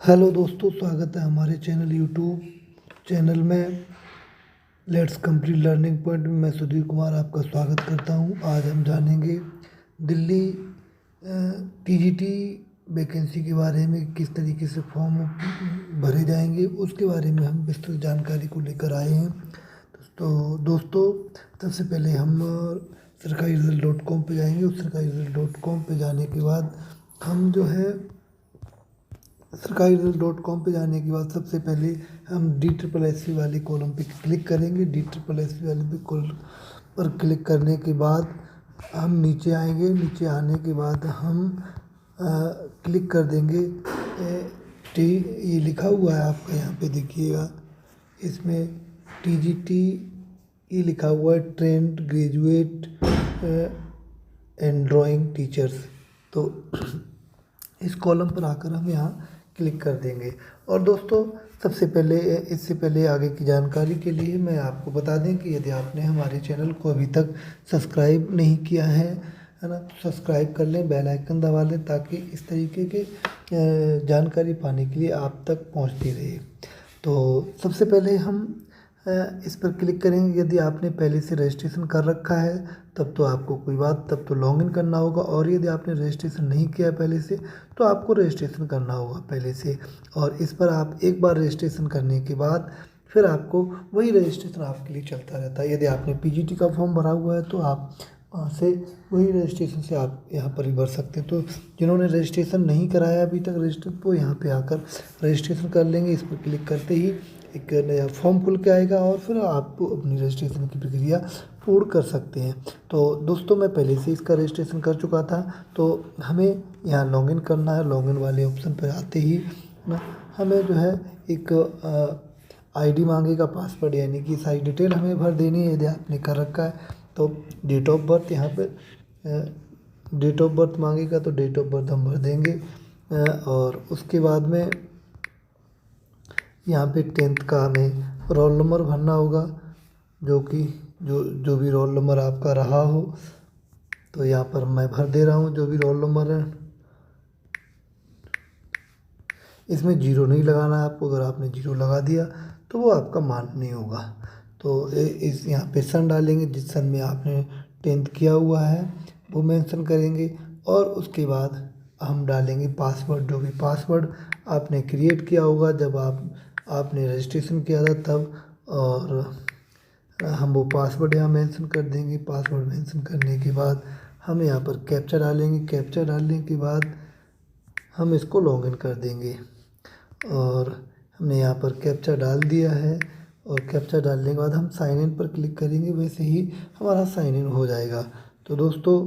Hello दोस्तों, स्वागत है हमारे चैनल यूट्यूब चैनल में लेट्स कंप्लीट लर्निंग पॉइंट में। मैं सुधीर कुमार आपका स्वागत करता हूं। आज हम जानेंगे दिल्ली टीजीटी वैकेंसी के बारे में, किस तरीके से फॉर्म भरे जाएंगे उसके बारे में हम विस्तृत जानकारी को लेकर आए हैं। तो दोस्तों, सबसे पहले हम सरकारी रिजल्ट डॉट कॉम पर जाएंगे। उस सरकारी रिजल्ट डॉट कॉम पर जाने के बाद हम जो है सरकारी रिजल्ट डॉट कॉम पर जाने के बाद सबसे पहले हम DSSC वाले कॉलम पे क्लिक करेंगे। DSSC वाले पे पर क्लिक करने के बाद हम नीचे आएंगे। नीचे आने के बाद हम क्लिक कर देंगे ये लिखा हुआ है आपका, यहाँ पे देखिएगा, इसमें TGT ये लिखा हुआ है, trained graduate and drawing teachers. तो इस कॉलम पर आकर हम यहाँ क्लिक कर देंगे। और दोस्तों, सबसे पहले इससे पहले आगे की जानकारी के लिए मैं आपको बता दें कि यदि आपने हमारे चैनल को अभी तक सब्सक्राइब नहीं किया है ना, तो सब्सक्राइब कर लें, बेल आइकन दबा लें, ताकि इस तरीके के जानकारी पाने के लिए आप तक पहुंचती रहे। तो सबसे पहले हम इस पर क्लिक करेंगे। यदि आपने पहले से रजिस्ट्रेशन कर रखा है तब तो आपको कोई बात, तब तो लॉगिन करना होगा। और यदि आपने रजिस्ट्रेशन नहीं किया है पहले से, तो आपको रजिस्ट्रेशन करना होगा पहले से। और इस पर आप एक बार रजिस्ट्रेशन करने के बाद फिर आपको वही रजिस्ट्रेशन आपके लिए चलता रहता है। यदि आपने PGT का फॉर्म भरा हुआ है तो आप वहाँ से वही रजिस्ट्रेशन से आप यहाँ पर ही भर सकते हैं। तो जिन्होंने रजिस्ट्रेशन नहीं कराया अभी तक रजिस्टर, वो यहाँ पे आकर रजिस्ट्रेशन कर लेंगे। इस पर क्लिक करते ही एक नया फॉर्म खुल के आएगा और फिर आप अपनी रजिस्ट्रेशन की प्रक्रिया पूर्ण कर सकते हैं। तो दोस्तों, मैं पहले से इसका रजिस्ट्रेशन कर चुका था, तो हमें यहाँ लॉगिन करना है। लॉगिन वाले ऑप्शन पर आते ही ना हमें जो है एक ID मांगेगा, पासवर्ड, यानी कि सारी डिटेल हमें भर देनी है। यदि आपने कर रखा है तो डेट ऑफ बर्थ, यहाँ पर डेट ऑफ बर्थ मांगेगा तो डेट ऑफ बर्थ हम भर देंगे। और उसके बाद में यहाँ पे 10th का हमें रोल नंबर भरना होगा, जो कि जो भी रोल नंबर आपका रहा हो। तो यहाँ पर मैं भर दे रहा हूँ जो भी रोल नंबर है। इसमें 0 नहीं लगाना है आपको। अगर आपने 0 लगा दिया तो वो आपका मान नहीं होगा। तो इस यहाँ पे सन डालेंगे, जिस सन में आपने 10th किया हुआ है वो मेंशन करेंगे। और उसके बाद हम डालेंगे पासवर्ड, जो भी पासवर्ड आपने क्रिएट किया होगा जब आपने रजिस्ट्रेशन किया था तब। और हम वो पासवर्ड यहाँ मेंशन कर देंगे। पासवर्ड मेंशन करने के बाद हम यहाँ पर कैप्चा डालेंगे। कैप्चा डालने के बाद हम इसको लॉगिन कर देंगे। और हमने यहाँ पर कैप्चा डाल दिया है। और कैप्चा डालने के बाद हम साइन इन पर क्लिक करेंगे, वैसे ही हमारा साइन इन हो जाएगा। तो दोस्तों,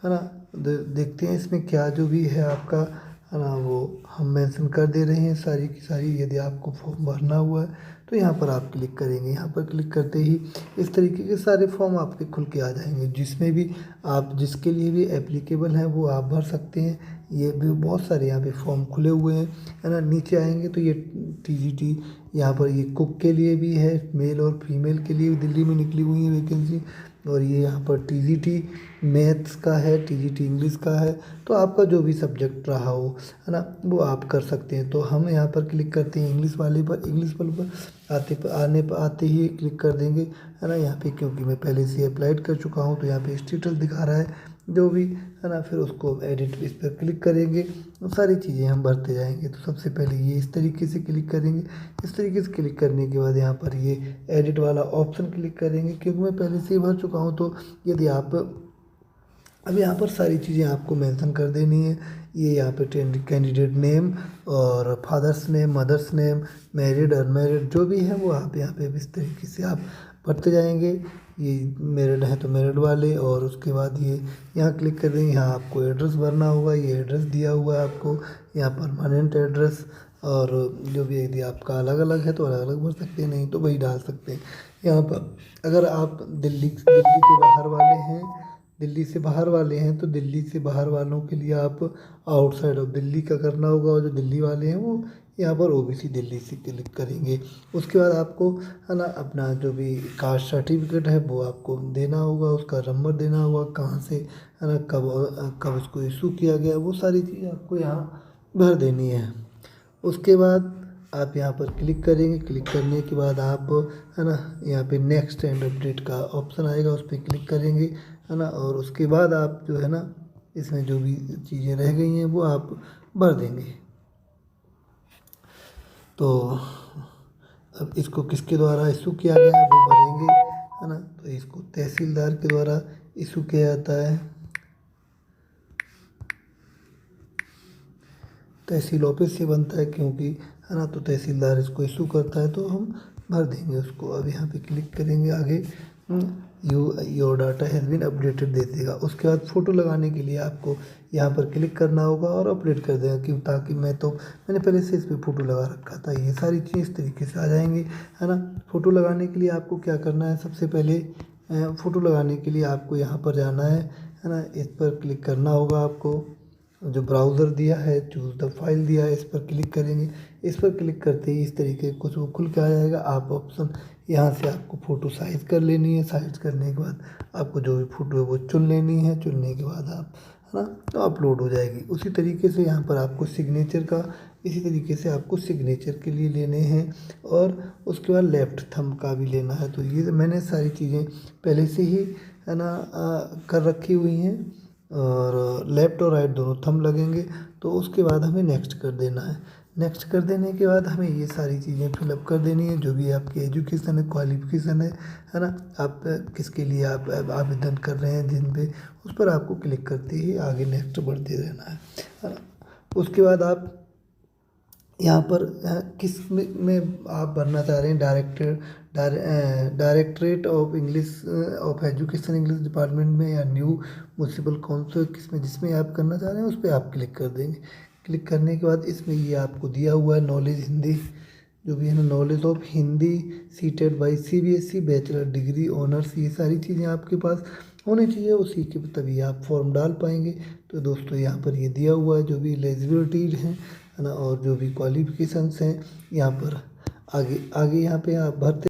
है ना, देखते हैं इसमें क्या जो भी है आपका, है ना, वो हम मेंशन कर दे रहे हैं सारी की सारी। यदि आपको फॉर्म भरना हुआ है तो यहाँ पर आप क्लिक करेंगे। यहाँ पर क्लिक करते ही इस तरीके के सारे फॉर्म आपके खुल के आ जाएंगे, जिसमें भी आप जिसके लिए भी एप्लीकेबल हैं वो आप भर सकते हैं। ये भी बहुत सारे यहाँ पे फॉर्म खुले हुए हैं, है ना। नीचे आएंगे तो ये TGT, यहाँ पर ये कुक के लिए भी है, मेल और फीमेल के लिए दिल्ली में निकली हुई है वैकेंसी। और ये यहाँ पर TGT मैथ्स का है, TGT इंग्लिश का है। तो आपका जो भी सब्जेक्ट रहा हो, है ना, वो आप कर सकते हैं। तो हम यहाँ पर क्लिक करते हैं इंग्लिश वाले पर। इंग्लिश वाले पर आते ही क्लिक कर देंगे, है ना। यहाँ पे क्योंकि मैं पहले से अप्लाइड कर चुका हूँ तो यहाँ पे स्टेटस दिखा रहा है जो भी, है ना। फिर उसको एडिट, इस पर क्लिक करेंगे तो सारी चीज़ें हम भरते जाएंगे। तो सबसे पहले ये इस तरीके से क्लिक करेंगे। इस तरीके से क्लिक करने के बाद यहाँ पर ये एडिट वाला ऑप्शन क्लिक करेंगे, क्योंकि मैं पहले से ही भर चुका हूँ। तो यदि आप अब यहाँ पर सारी चीज़ें आपको मेंशन कर देनी है। ये यहाँ पे कैंडिडेट नेम और father's name, mother's name, married unmarried जो भी है वो आप यहाँ पे इस तरीके से आप भरते जाएंगे। ये मैरिड है तो मैरिड वाले, और उसके बाद ये यहाँ क्लिक कर देंगे। यहाँ आपको एड्रेस भरना होगा, ये एड्रेस दिया हुआ है आपको यहाँ परमानेंट एड्रेस। और जो भी यदि आपका अलग अलग है तो अलग अलग भर सकते हैं, नहीं तो वही डाल सकते हैं। यहाँ पर अगर आप दिल्ली के बाहर वाले हैं, दिल्ली से बाहर वाले हैं, तो दिल्ली से बाहर वालों के लिए आप आउटसाइड ऑफ दिल्ली का करना होगा। और जो दिल्ली वाले हैं वो यहाँ पर OBC दिल्ली से क्लिक करेंगे। उसके बाद आपको, है ना, अपना जो भी कास्ट सर्टिफिकेट है वो आपको देना होगा, उसका नंबर देना होगा, कहाँ से, है ना, कब उसको इशू किया गया, वो सारी चीज़ें आपको यहाँ भर देनी है। उसके बाद आप यहाँ पर क्लिक करेंगे। क्लिक करने के बाद आप है ना यहाँ पे नेक्स्ट एंड अपडेट का ऑप्शन आएगा, उस पर क्लिक करेंगे है ना। और उसके बाद आप जो है ना इसमें जो भी चीज़ें रह गई हैं वो आप भर देंगे। तो अब इसको किसके द्वारा इशू किया गया है वो भरेंगे है ना। तो इसको तहसीलदार के द्वारा इशू किया जाता है, तहसील ऑफिस से बनता है क्योंकि है ना। तो तहसीलदार इसको इशू करता है, तो हम भर देंगे उसको। अब यहाँ पे क्लिक करेंगे आगे, your data has been updated दे देगा। उसके बाद फ़ोटो लगाने के लिए आपको यहाँ पर क्लिक करना होगा और अपडेट कर देगा, क्यों ताकि मैंने पहले से इस पर फ़ोटो लगा रखा था। ये सारी चीज़ें इस तरीके से आ जाएंगी है ना। फ़ोटो लगाने के लिए आपको क्या करना है, सबसे पहले फ़ोटो लगाने के लिए आपको यहाँ पर जाना है ना। इस पर क्लिक करना होगा आपको, जो ब्राउज़र दिया है चूज़ द फाइल दिया है, इस पर क्लिक करेंगे। इस पर क्लिक करते ही इस तरीके कुछ वो खुल के आ जाएगा। आप ऑप्शन यहाँ से आपको फ़ोटो साइज़ कर लेनी है। साइज़ करने के बाद आपको जो भी फ़ोटो है वो चुन लेनी है। चुनने के बाद आप है ना तो अपलोड हो जाएगी। उसी तरीके से यहाँ पर आपको सिग्नेचर का, इसी तरीके से आपको सिग्नेचर के लिए लेने हैं और उसके बाद लेफ़्ट थंब का भी लेना है। तो ये मैंने सारी चीज़ें पहले से ही है ना कर रखी हुई हैं, और लेफ़्ट और राइट दोनों थंब लगेंगे। तो उसके बाद हमें नेक्स्ट कर देना है। नेक्स्ट कर देने के बाद हमें ये सारी चीज़ें फिलअप कर देनी है, जो भी आपकी एजुकेशन है, क्वालिफ़िकेशन है ना। आप किसके लिए आप आवेदन कर रहे हैं जिन पे, उस पर आपको क्लिक करते ही आगे नेक्स्ट बढ़ते रहना है ना। उसके बाद आप यहाँ पर किस में आप भरना चाह रहे हैं, directorate of English of education English department में, या न्यू म्यूनसिपल काउंसिल किस में, जिसमें आप करना चाह रहे हैं उस पर आप क्लिक कर देंगे। क्लिक करने के बाद इसमें ये आपको दिया हुआ है नॉलेज हिंदी, जो भी है ना, knowledge of Hindi seated by CBSE bachelor degree honours, ये सारी चीज़ें आपके पास होनी चाहिए। उसी के तभी आप फॉर्म डाल पाएंगे। तो दोस्तों यहाँ पर ये दिया हुआ है जो भी एलिजिबिलिटीज हैं है ना, और जो भी क्वालिफ़िकेशंस हैं यहाँ पर आगे आगे यहाँ पे आप भरते